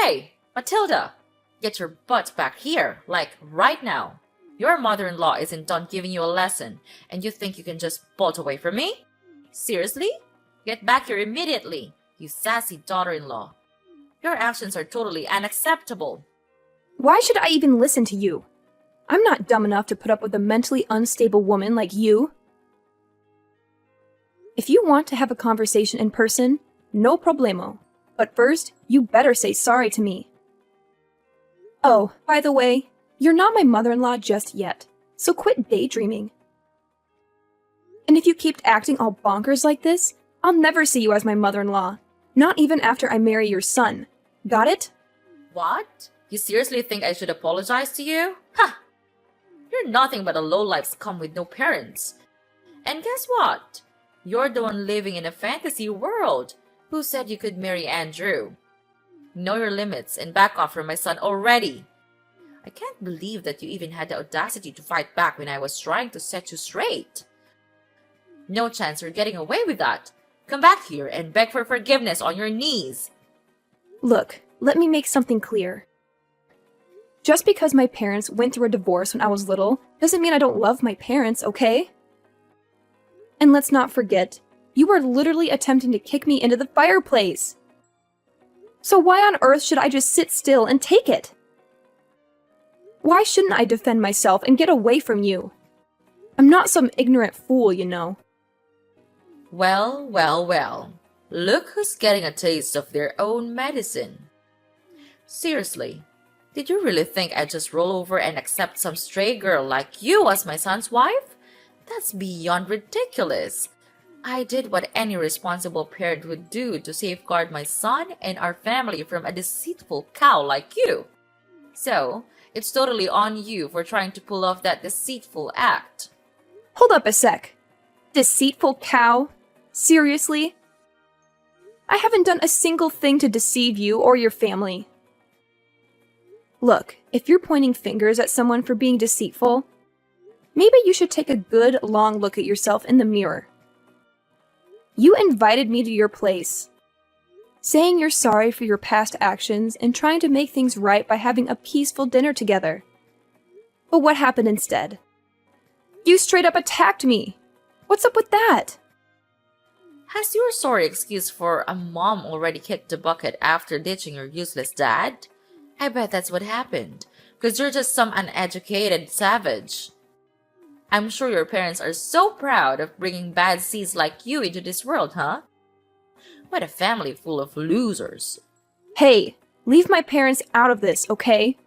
Hey, Matilda, get your butt back here, like right now. Your mother-in-law isn't done giving you a lesson, and you think you can just bolt away from me? Seriously? Get back here immediately, you sassy daughter-in-law. Your actions are totally unacceptable. Why should I even listen to you? I'm not dumb enough to put up with a mentally unstable woman like you. If you want to have a conversation in person, no problemo. But first, you better say sorry to me. Oh, by the way, you're not my mother-in-law just yet, so quit daydreaming. And if you keep acting all bonkers like this, I'll never see you as my mother-in-law. Not even after I marry your son. Got it? What? You seriously think I should apologize to you? Ha! You're nothing but a lowlife scum with no parents. And guess what? You're the one living in a fantasy world. Who said you could marry Andrew? Know your limits and back off from my son already. I can't believe that you even had the audacity to fight back when I was trying to set you straight. No chance you're getting away with that. Come back here and beg for forgiveness on your knees. Look, let me make something clear. Just because my parents went through a divorce when I was little doesn't mean I don't love my parents, okay? And let's not forget, you were literally attempting to kick me into the fireplace. So why on earth should I just sit still and take it? Why shouldn't I defend myself and get away from you? I'm not some ignorant fool, you know. Well, well, well. Look who's getting a taste of their own medicine. Seriously, did you really think I'd just roll over and accept some stray girl like you as my son's wife? That's beyond ridiculous. I did what any responsible parent would do to safeguard my son and our family from a deceitful cow like you. So, it's totally on you for trying to pull off that deceitful act. Hold up a sec. Deceitful cow? Seriously? I haven't done a single thing to deceive you or your family. Look, if you're pointing fingers at someone for being deceitful, maybe you should take a good, long look at yourself in the mirror. You invited me to your place, saying you're sorry for your past actions and trying to make things right by having a peaceful dinner together. But what happened instead? You straight up attacked me. What's up with that? Has your sorry excuse for a mom already kicked the bucket after ditching your useless dad? I bet that's what happened, because you're just some uneducated savage. I'm sure your parents are so proud of bringing bad seeds like you into this world, huh? What a family full of losers. Hey, leave my parents out of this, okay?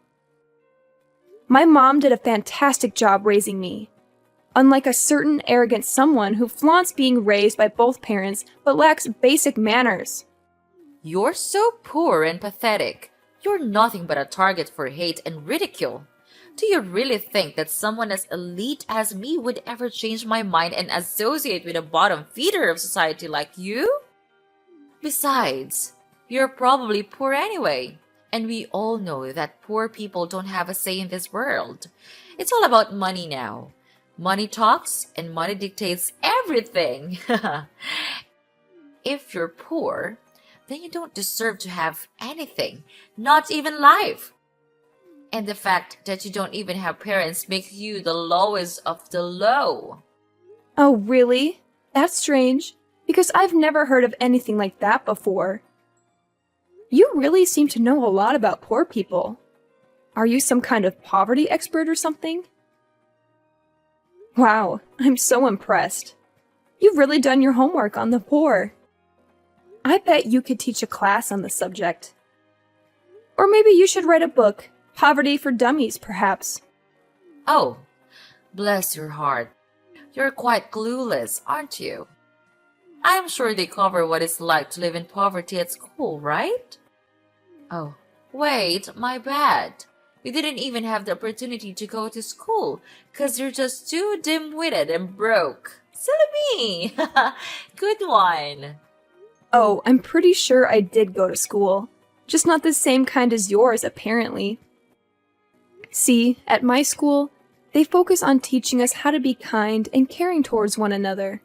My mom did a fantastic job raising me. Unlike a certain arrogant someone who flaunts being raised by both parents but lacks basic manners. You're so poor and pathetic. You're nothing but a target for hate and ridicule. Do you really think that someone as elite as me would ever change my mind and associate with a bottom feeder of society like you? Besides, you're probably poor anyway, and we all know that poor people don't have a say in this world. It's all about money now. Money talks and money dictates everything. If you're poor, then you don't deserve to have anything, not even life. And the fact that you don't even have parents makes you the lowest of the low. Oh, really? That's strange, because I've never heard of anything like that before. You really seem to know a lot about poor people. Are you some kind of poverty expert or something? Wow, I'm so impressed. You've really done your homework on the poor. I bet you could teach a class on the subject. Or maybe you should write a book. Poverty for Dummies, perhaps. Oh, bless your heart. You're quite clueless, aren't you? I'm sure they cover what it's like to live in poverty at school, right? Oh, wait, my bad. You didn't even have the opportunity to go to school because you're just too dim-witted and broke. Silly me! Good one. Oh, I'm pretty sure I did go to school. Just not the same kind as yours, apparently. See, at my school, they focus on teaching us how to be kind and caring towards one another.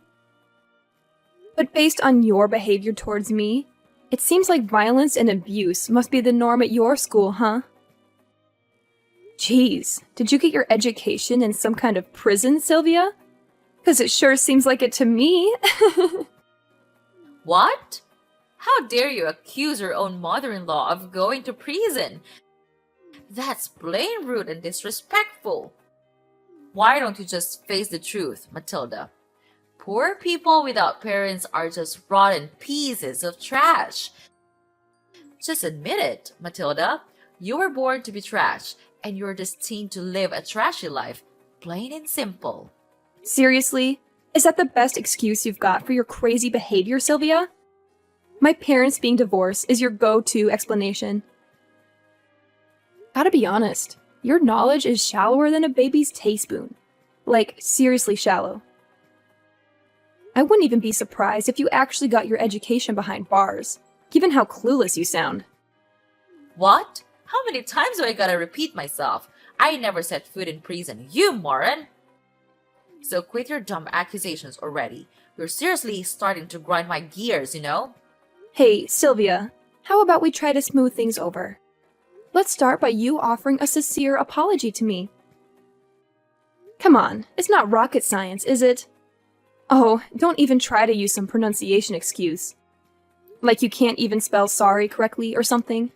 But based on your behavior towards me, It seems like violence and abuse must be the norm at your school, huh? Geez, did you get your education in some kind of prison, Sylvia? 'Cause it sure seems like it to me. What? How dare you accuse your own mother-in-law of going to prison? That's plain rude and disrespectful. Why don't you just face the truth, Matilda? Poor people without parents are just rotten pieces of trash. Just admit it, Matilda. You were born to be trash, and you're destined to live a trashy life, plain and simple. Seriously? Is that the best excuse you've got for your crazy behavior, Sylvia? My parents being divorced is your go-to explanation. Gotta be honest, your knowledge is shallower than a baby's teaspoon. Like, seriously shallow. I wouldn't even be surprised if you actually got your education behind bars, given how clueless you sound. What? How many times do I gotta repeat myself? I never set foot in prison, you moron! So quit your dumb accusations already. You're seriously starting to grind my gears, you know? Hey, Sylvia, how about we try to smooth things over? Let's start by you offering a sincere apology to me. Come on, it's not rocket science, is it? Oh, don't even try to use some pronunciation excuse. Like you can't even spell sorry correctly or something.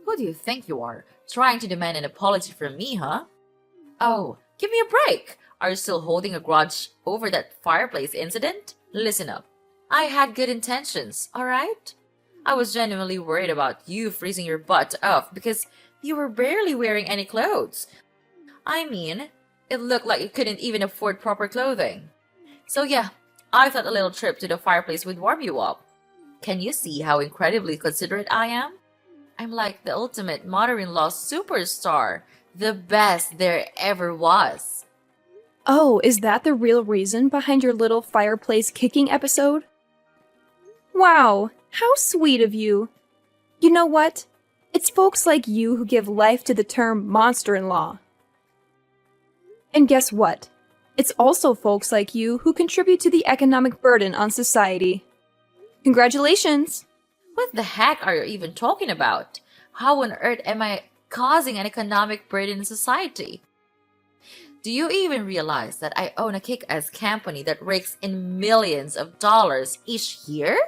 Who do you think you are? Trying to demand an apology from me, huh? Oh, give me a break! Are you still holding a grudge over that fireplace incident? Listen up. I had good intentions, alright? I was genuinely worried about you freezing your butt off because you were barely wearing any clothes. I mean, it looked like you couldn't even afford proper clothing. So yeah, I thought a little trip to the fireplace would warm you up. Can you see how incredibly considerate I am? I'm like the ultimate mother-in-law superstar. The best there ever was. Oh, is that the real reason behind your little fireplace kicking episode? Wow, how sweet of you. You know what? It's folks like you who give life to the term monster-in-law. And guess what? It's also folks like you who contribute to the economic burden on society. Congratulations! What the heck are you even talking about? How on earth am I causing an economic burden in society? Do you even realize that I own a kick-ass company that rakes in millions of dollars each year?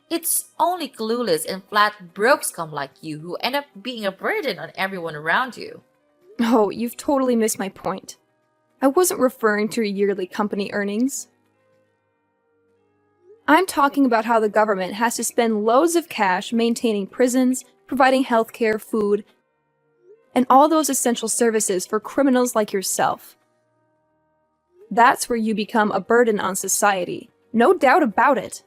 It's only clueless and flat broke scum like you who end up being a burden on everyone around you. Oh, you've totally missed my point. I wasn't referring to your yearly company earnings. I'm talking about how the government has to spend loads of cash maintaining prisons, providing healthcare, food, and all those essential services for criminals like yourself. That's where you become a burden on society. No doubt about it.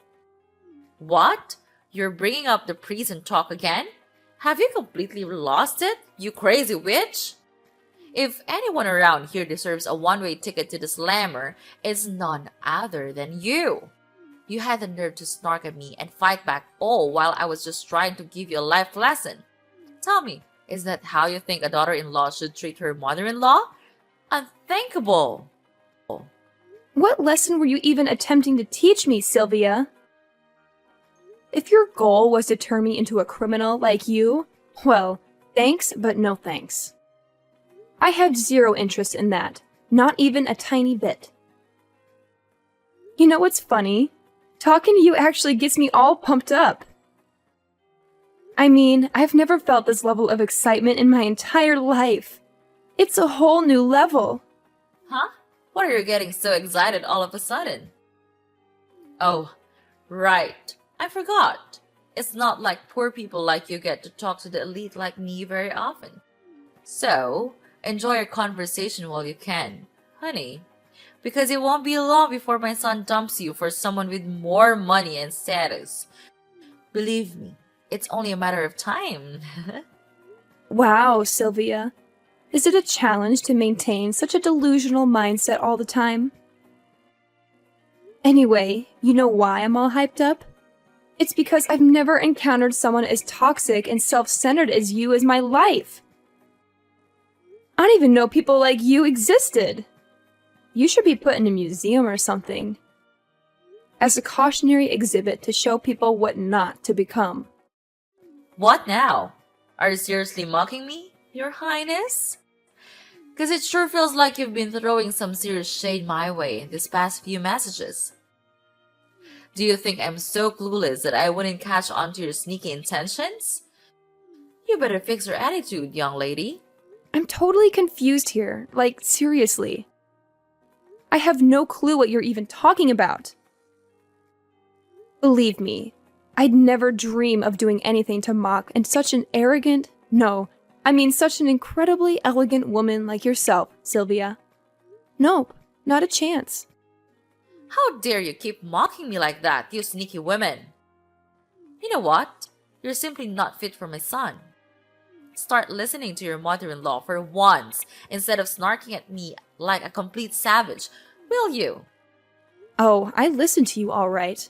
What? You're bringing up the prison talk again? Have you completely lost it, you crazy witch? If anyone around here deserves a one-way ticket to the slammer, it's none other than you. You had the nerve to snark at me and fight back all while I was just trying to give you a life lesson. Tell me, is that how you think a daughter-in-law should treat her mother-in-law? Unthinkable! What lesson were you even attempting to teach me, Sylvia? If your goal was to turn me into a criminal like you, well, thanks, but no thanks. I have zero interest in that, not even a tiny bit. You know what's funny? Talking to you actually gets me all pumped up. I mean, I've never felt this level of excitement in my entire life. It's a whole new level. Huh? What are you getting so excited all of a sudden? Oh, right. I forgot. It's not like poor people like you get to talk to the elite like me very often. So, enjoy your conversation while you can, honey. Because it won't be long before my son dumps you for someone with more money and status. Believe me, it's only a matter of time. Wow, Sylvia. Is it a challenge to maintain such a delusional mindset all the time? Anyway, you know why I'm all hyped up? It's because I've never encountered someone as toxic and self-centered as you as my life. I don't even know people like you existed. You should be put in a museum or something. as a cautionary exhibit to show people what not to become. What now? Are you seriously mocking me, Your Highness? Because it sure feels like you've been throwing some serious shade my way these past few messages. Do you think I'm so clueless that I wouldn't catch on to your sneaky intentions? You better fix your attitude, young lady. I'm totally confused here, like seriously. I have no clue what you're even talking about. Believe me, I'd never dream of doing anything to mock and such an arrogant, such an incredibly elegant woman like yourself, Sylvia. Nope, not a chance. How dare you keep mocking me like that, you sneaky woman? You know what? You're simply not fit for my son. Start listening to your mother-in-law for once instead of snarking at me like a complete savage, will you? Oh, I listen to you all right.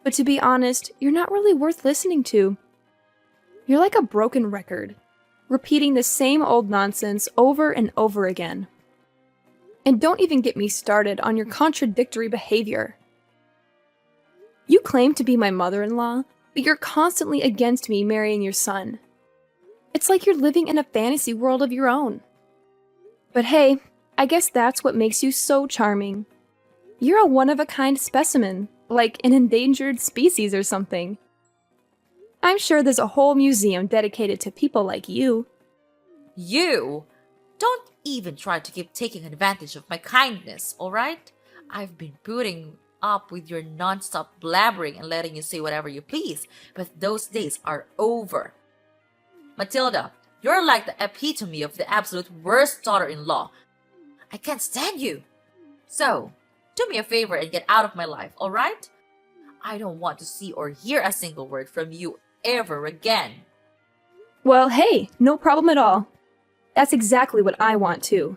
But to be honest, you're not really worth listening to. You're like a broken record, repeating the same old nonsense over and over again. And don't even get me started on your contradictory behavior. You claim to be my mother-in-law, but you're constantly against me marrying your son. It's like you're living in a fantasy world of your own. But hey, I guess that's what makes you so charming. You're a one-of-a-kind specimen, like an endangered species or something. I'm sure there's a whole museum dedicated to people like you. You? Don't even try to keep taking advantage of my kindness, alright? I've been putting up with your non-stop blabbering and letting you say whatever you please, but those days are over. Matilda, you're like the epitome of the absolute worst daughter-in-law. I can't stand you. So, do me a favor and get out of my life, alright? I don't want to see or hear a single word from you ever again. Well, hey, no problem at all. That's exactly what I want too.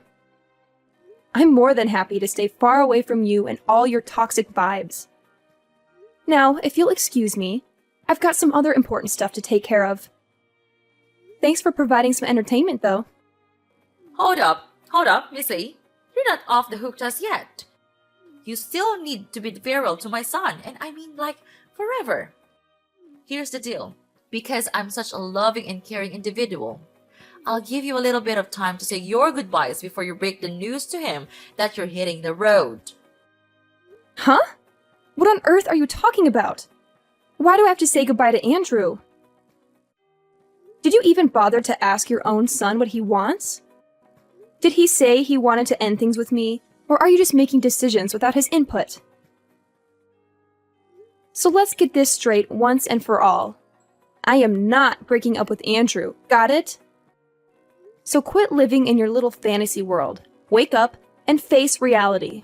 I'm more than happy to stay far away from you and all your toxic vibes. Now, if you'll excuse me, I've got some other important stuff to take care of. Thanks for providing some entertainment, though. Hold up, Missy. You're not off the hook just yet. You still need to be farewell to my son, and I mean like forever. Here's the deal. Because I'm such a loving and caring individual, I'll give you a little bit of time to say your goodbyes before you break the news to him that you're hitting the road. Huh? What on earth are you talking about? Why do I have to say goodbye to Andrew? Did you even bother to ask your own son what he wants? Did he say he wanted to end things with me, or are you just making decisions without his input? So let's get this straight once and for all. I am not breaking up with Andrew, got it? So quit living in your little fantasy world, wake up, and face reality.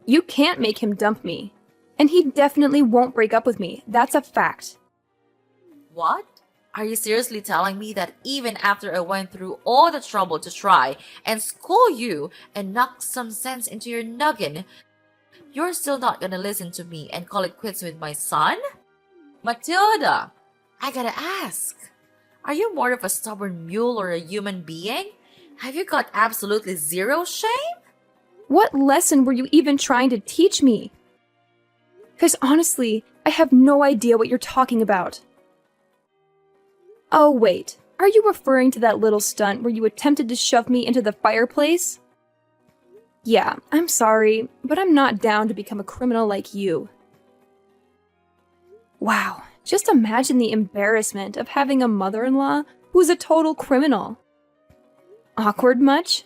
You can't make him dump me, and he definitely won't break up with me, that's a fact. What? Are you seriously telling me that even after I went through all the trouble to try and school you and knock some sense into your noggin, you're still not gonna listen to me and call it quits with my son? Matilda, I gotta ask, are you more of a stubborn mule or a human being? Have you got absolutely zero shame? What lesson were you even trying to teach me? Because honestly, I have no idea what you're talking about. Oh wait, are you referring to that little stunt where you attempted to shove me into the fireplace? Yeah, I'm sorry, but I'm not down to become a criminal like you. Wow, just imagine the embarrassment of having a mother-in-law who's a total criminal. Awkward much?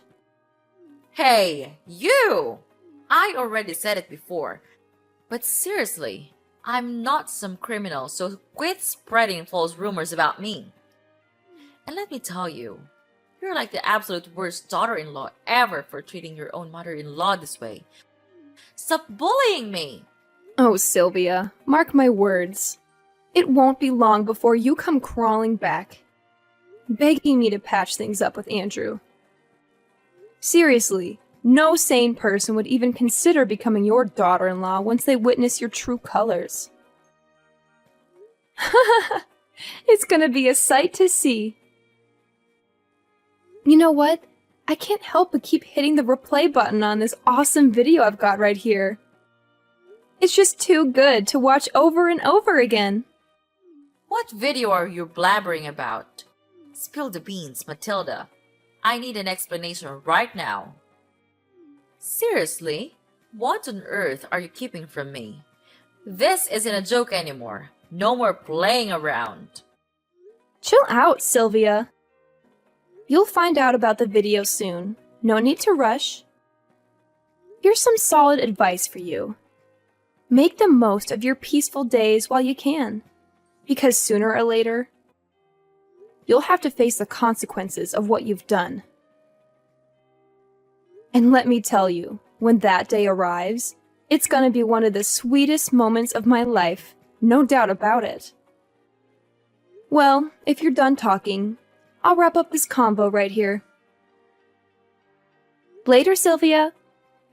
Hey, you! I already said it before. But seriously, I'm not some criminal, so quit spreading false rumors about me. And let me tell you, you're like the absolute worst daughter-in-law ever for treating your own mother-in-law this way. Stop bullying me! Oh, Sylvia, mark my words. It won't be long before you come crawling back, begging me to patch things up with Andrew. Seriously, no sane person would even consider becoming your daughter-in-law once they witness your true colors. It's gonna be a sight to see. You know what? I can't help but keep hitting the replay button on this awesome video I've got right here. It's just too good to watch over and over again. What video are you blabbering about? Spill the beans, Matilda. I need an explanation right now. Seriously? What on earth are you keeping from me? This isn't a joke anymore. No more playing around. Chill out, Sylvia. You'll find out about the video soon. No need to rush. Here's some solid advice for you. Make the most of your peaceful days while you can, because sooner or later, you'll have to face the consequences of what you've done. And let me tell you, when that day arrives, it's gonna be one of the sweetest moments of my life, no doubt about it. Well, if you're done talking, I'll wrap up this convo right here. Later, Sylvia.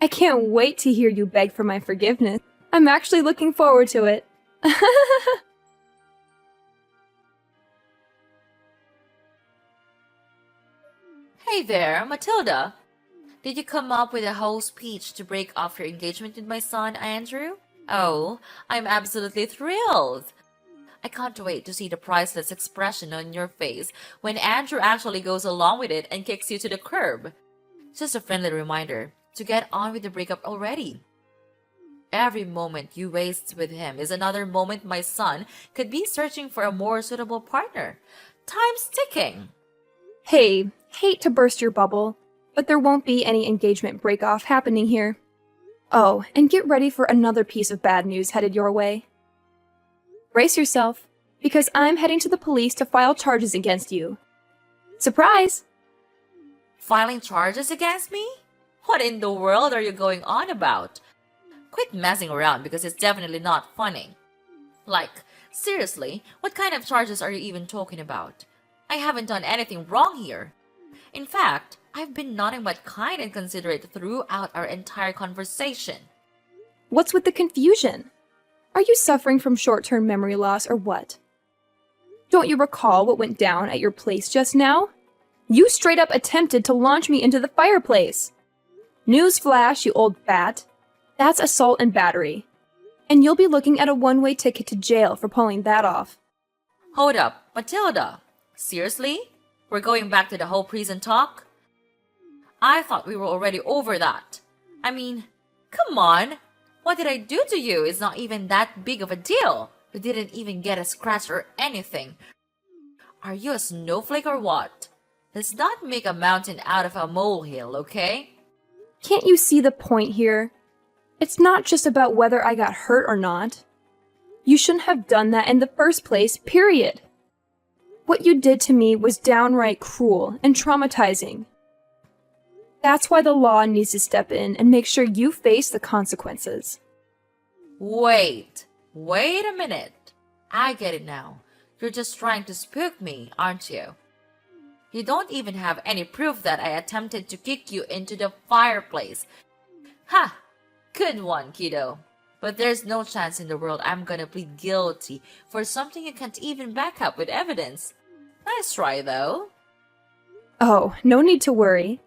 I can't wait to hear you beg for my forgiveness. I'm actually looking forward to it. Hey there, Matilda. Did you come up with a whole speech to break off your engagement with my son, Andrew? Oh, I'm absolutely thrilled. I can't wait to see the priceless expression on your face when Andrew actually goes along with it and kicks you to the curb. Just a friendly reminder to get on with the breakup already. Every moment you waste with him is another moment my son could be searching for a more suitable partner. Time's ticking. Hey, hate to burst your bubble, but there won't be any engagement break-off happening here. Oh, and get ready for another piece of bad news headed your way. Brace yourself, because I'm heading to the police to file charges against you. Surprise! Filing charges against me? What in the world are you going on about? Quit messing around because it's definitely not funny. Like, seriously, what kind of charges are you even talking about? I haven't done anything wrong here. In fact, I've been nothing but kind and considerate throughout our entire conversation. What's with the confusion? Are you suffering from short-term memory loss or what? Don't you recall what went down at your place just now? You straight up attempted to launch me into the fireplace. Newsflash, you old bat. That's assault and battery. And you'll be looking at a one-way ticket to jail for pulling that off. Hold up, Matilda. Seriously? We're going back to the whole prison talk? I thought we were already over that. I mean, come on. What did I do to you? It's not even that big of a deal. You didn't even get a scratch or anything. Are you a snowflake or what? Let's not make a mountain out of a molehill, okay? Can't you see the point here? It's not just about whether I got hurt or not. You shouldn't have done that in the first place, period. What you did to me was downright cruel and traumatizing. That's why the law needs to step in and make sure you face the consequences. Wait a minute. I get it now. You're just trying to spook me, aren't you? You don't even have any proof that I attempted to kick you into the fireplace. Ha! Good one, kiddo. But there's no chance in the world I'm gonna plead guilty for something you can't even back up with evidence. Nice try, though. Oh, no need to worry.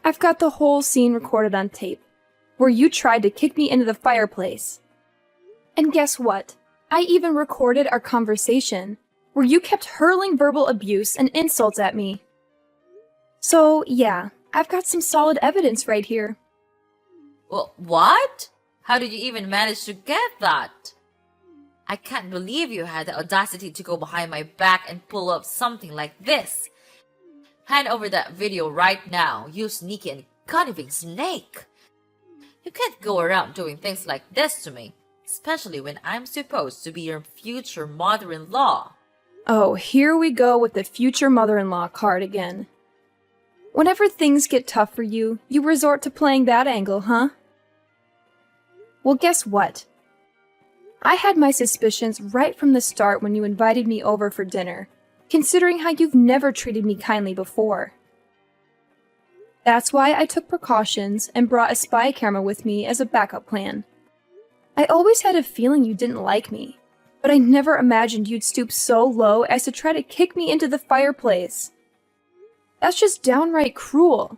I've got the whole scene recorded on tape, where you tried to kick me into the fireplace. And guess what? I even recorded our conversation, where you kept hurling verbal abuse and insults at me. So, yeah, I've got some solid evidence right here. Well, what? How did you even manage to get that? I can't believe you had the audacity to go behind my back and pull up something like this. Hand over that video right now, you sneaky and conniving snake. You can't go around doing things like this to me, especially when I'm supposed to be your future mother-in-law. Oh, here we go with the future mother-in-law card again. Whenever things get tough for you, you resort to playing that angle, huh? Well, guess what? I had my suspicions right from the start when you invited me over for dinner, considering how you've never treated me kindly before. That's why I took precautions and brought a spy camera with me as a backup plan. I always had a feeling you didn't like me, but I never imagined you'd stoop so low as to try to kick me into the fireplace. That's just downright cruel.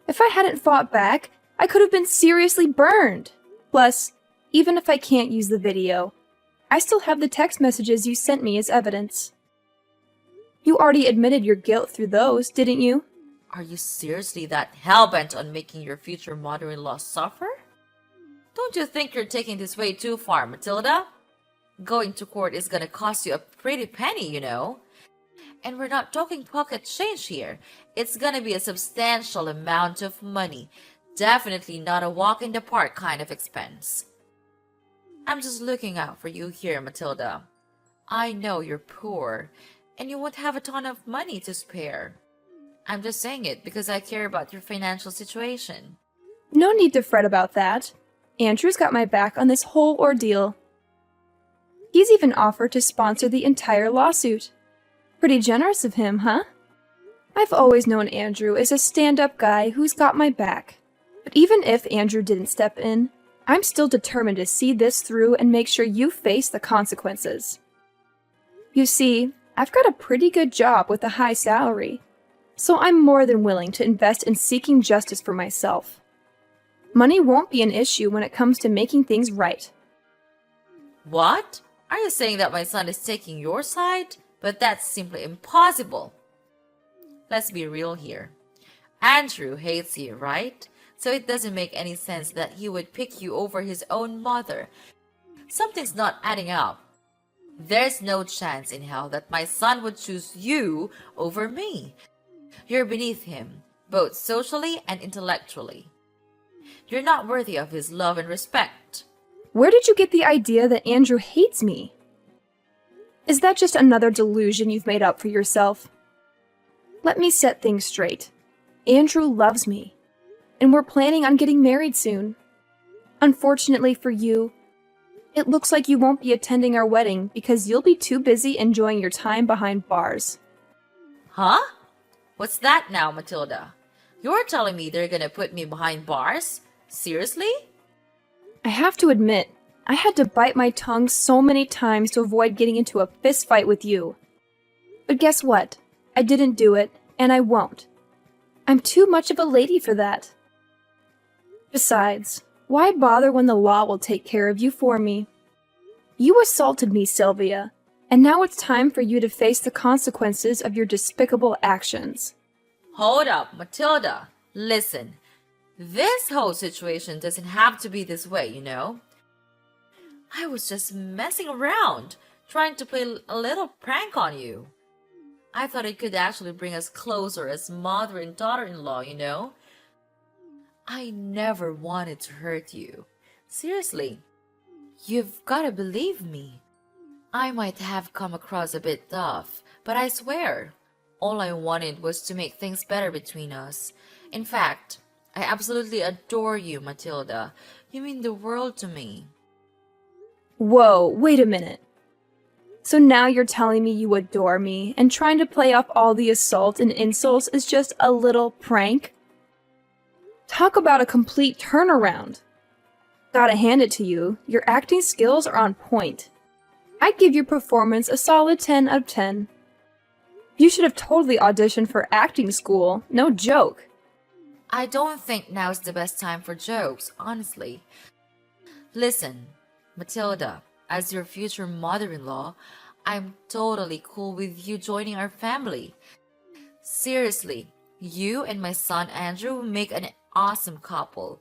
If I hadn't fought back, I could have been seriously burned. Plus, even if I can't use the video, I still have the text messages you sent me as evidence. You already admitted your guilt through those, didn't you? Are you seriously that hell-bent on making your future mother-in-law suffer? Don't you think you're taking this way too far, Matilda? Going to court is gonna cost you a pretty penny, you know. And we're not talking pocket change here. It's gonna be a substantial amount of money. Definitely not a walk in the park kind of expense. I'm just looking out for you here, Matilda. I know you're poor, and you won't have a ton of money to spare. I'm just saying it because I care about your financial situation. No need to fret about that. Andrew's got my back on this whole ordeal. He's even offered to sponsor the entire lawsuit. Pretty generous of him, huh? I've always known Andrew as a stand-up guy who's got my back. But even if Andrew didn't step in, I'm still determined to see this through and make sure you face the consequences. You see, I've got a pretty good job with a high salary, so I'm more than willing to invest in seeking justice for myself. Money won't be an issue when it comes to making things right. What? Are you saying that my son is taking your side? But that's simply impossible. Let's be real here. Andrew hates you, right? So it doesn't make any sense that he would pick you over his own mother. Something's not adding up. There's no chance in hell that my son would choose you over me. You're beneath him, both socially and intellectually. You're not worthy of his love and respect. Where did you get the idea that Andrew hates me? Is that just another delusion you've made up for yourself? Let me set things straight. Andrew loves me, and we're planning on getting married soon. Unfortunately for you, it looks like you won't be attending our wedding because you'll be too busy enjoying your time behind bars. Huh? What's that now, Matilda? You're telling me they're gonna put me behind bars? Seriously? I have to admit, I had to bite my tongue so many times to avoid getting into a fist fight with you. But guess what? I didn't do it, and I won't. I'm too much of a lady for that. Besides, why bother when the law will take care of you for me? You assaulted me, Sylvia, and now it's time for you to face the consequences of your despicable actions. Hold up, Matilda. Listen, this whole situation doesn't have to be this way, you know? I was just messing around, trying to play a little prank on you. I thought it could actually bring us closer as mother and daughter-in-law, you know? I never wanted to hurt you. Seriously, you've gotta believe me. I might have come across a bit tough, but I swear, all I wanted was to make things better between us. In fact, I absolutely adore you, Matilda. You mean the world to me. Whoa, wait a minute. So now you're telling me you adore me, and trying to play off all the assault and insults is just a little prank? Talk about a complete turnaround. Gotta hand it to you, your acting skills are on point. I'd give your performance a solid 10 out of 10. You should have totally auditioned for acting school, no joke. I don't think now's the best time for jokes, honestly. Listen, Matilda, as your future mother-in-law, I'm totally cool with you joining our family. Seriously, you and my son Andrew will make an awesome couple.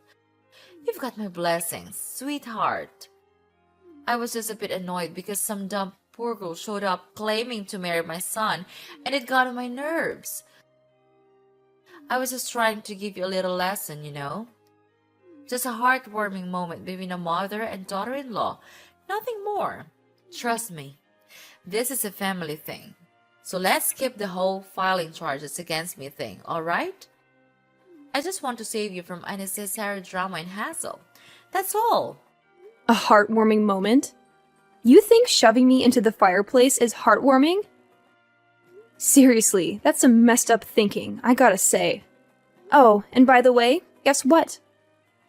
You've got my blessings, sweetheart. I was just a bit annoyed because some dumb poor girl showed up claiming to marry my son, and it got on my nerves. I was just trying to give you a little lesson, you know? Just a heartwarming moment between a mother and daughter-in-law. Nothing more. Trust me. This is a family thing. So let's skip the whole filing charges against me thing, alright? I just want to save you from unnecessary drama and hassle. That's all. A heartwarming moment? You think shoving me into the fireplace is heartwarming? Seriously, that's some messed up thinking, I gotta say. Oh, and by the way, guess what?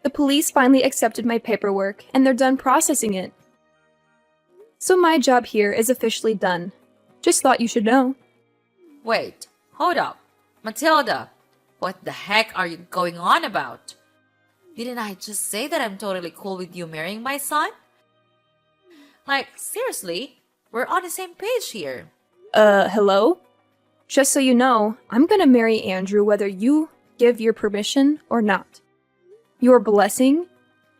The police finally accepted my paperwork, and they're done processing it. So my job here is officially done. Just thought you should know. Wait, hold up. Matilda, what the heck are you going on about? Didn't I just say that I'm totally cool with you marrying my son? Like, seriously, we're on the same page here. Hello? Just so you know, I'm gonna marry Andrew whether you give your permission or not. Your blessing?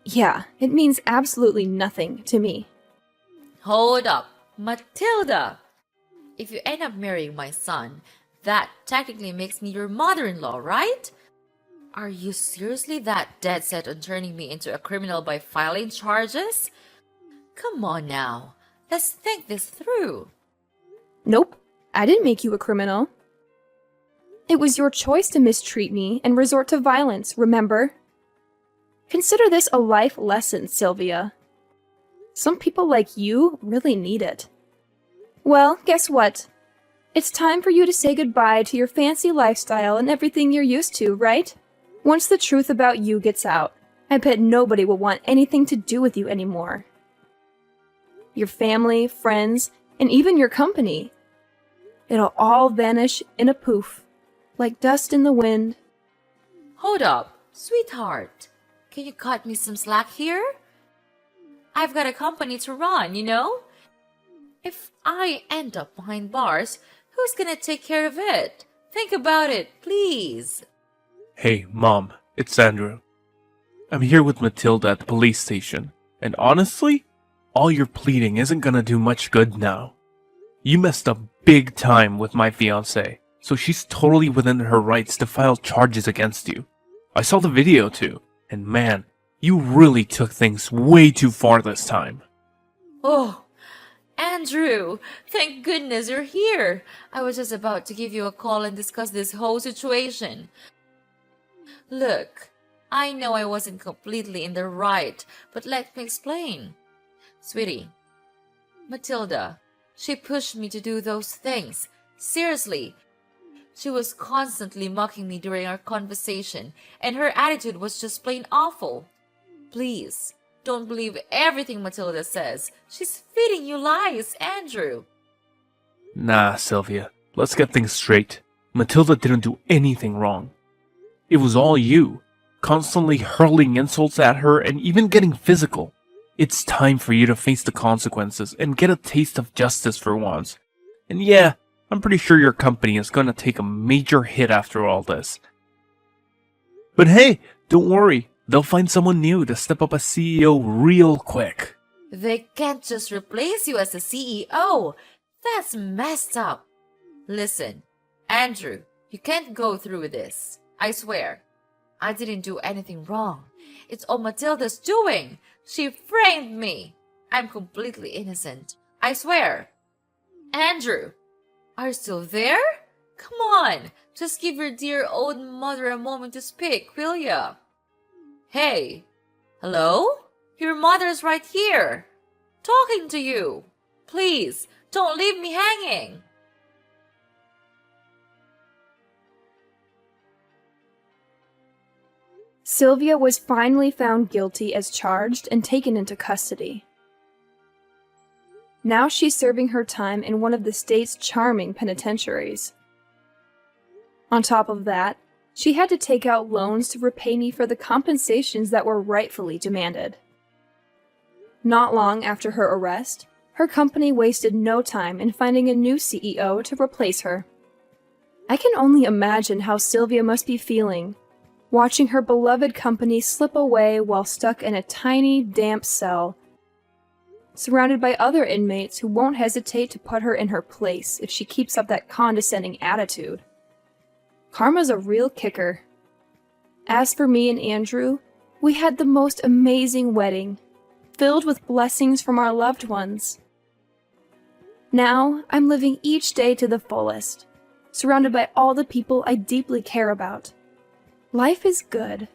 Yeah, it means absolutely nothing to me. Hold up, Matilda! If you end up marrying my son, that technically makes me your mother-in-law, right? Are you seriously that dead set on turning me into a criminal by filing charges? Come on now, let's think this through. Nope, I didn't make you a criminal. It was your choice to mistreat me and resort to violence, remember? Consider this a life lesson, Sylvia. Some people like you really need it. Well, guess what? It's time for you to say goodbye to your fancy lifestyle and everything you're used to, right? Once the truth about you gets out, I bet nobody will want anything to do with you anymore. Your family, friends, and even your company. It'll all vanish in a poof, like dust in the wind. Hold up, sweetheart. Can you cut me some slack here? I've got a company to run, you know? If I end up behind bars, who's gonna take care of it? Think about it, please. Hey, Mom, it's Andrew. I'm here with Matilda at the police station, and honestly, all your pleading isn't gonna do much good now. You messed up big time with my fiancée, so she's totally within her rights to file charges against you. I saw the video too, and man, you really took things way too far this time. Oh, Andrew, thank goodness you're here. I was just about to give you a call and discuss this whole situation. Look, I know I wasn't completely in the right, but let me explain. Sweetie, Matilda, she pushed me to do those things. Seriously. She was constantly mocking me during our conversation, and her attitude was just plain awful. Please, don't believe everything Matilda says. She's feeding you lies, Andrew. Nah, Sylvia, let's get things straight. Matilda didn't do anything wrong. It was all you, constantly hurling insults at her and even getting physical. It's time for you to face the consequences and get a taste of justice for once. And yeah, I'm pretty sure your company is gonna take a major hit after all this. But hey, don't worry, they'll find someone new to step up as CEO real quick. They can't just replace you as the CEO. That's messed up. Listen, Andrew, you can't go through with this. I swear. I didn't do anything wrong. It's all Matilda's doing. She framed me. I'm completely innocent. I swear. Andrew, are you still there? Come on, just give your dear old mother a moment to speak, will ya? Hey, hello? Your mother's right here. Talking to you. Please, don't leave me hanging. Sylvia was finally found guilty as charged and taken into custody. Now she's serving her time in one of the state's charming penitentiaries. On top of that, she had to take out loans to repay me for the compensations that were rightfully demanded. Not long after her arrest, her company wasted no time in finding a new CEO to replace her. I can only imagine how Sylvia must be feeling, watching her beloved company slip away while stuck in a tiny, damp cell, surrounded by other inmates who won't hesitate to put her in her place if she keeps up that condescending attitude. Karma's a real kicker. As for me and Andrew, we had the most amazing wedding, filled with blessings from our loved ones. Now, I'm living each day to the fullest, surrounded by all the people I deeply care about. Life is good.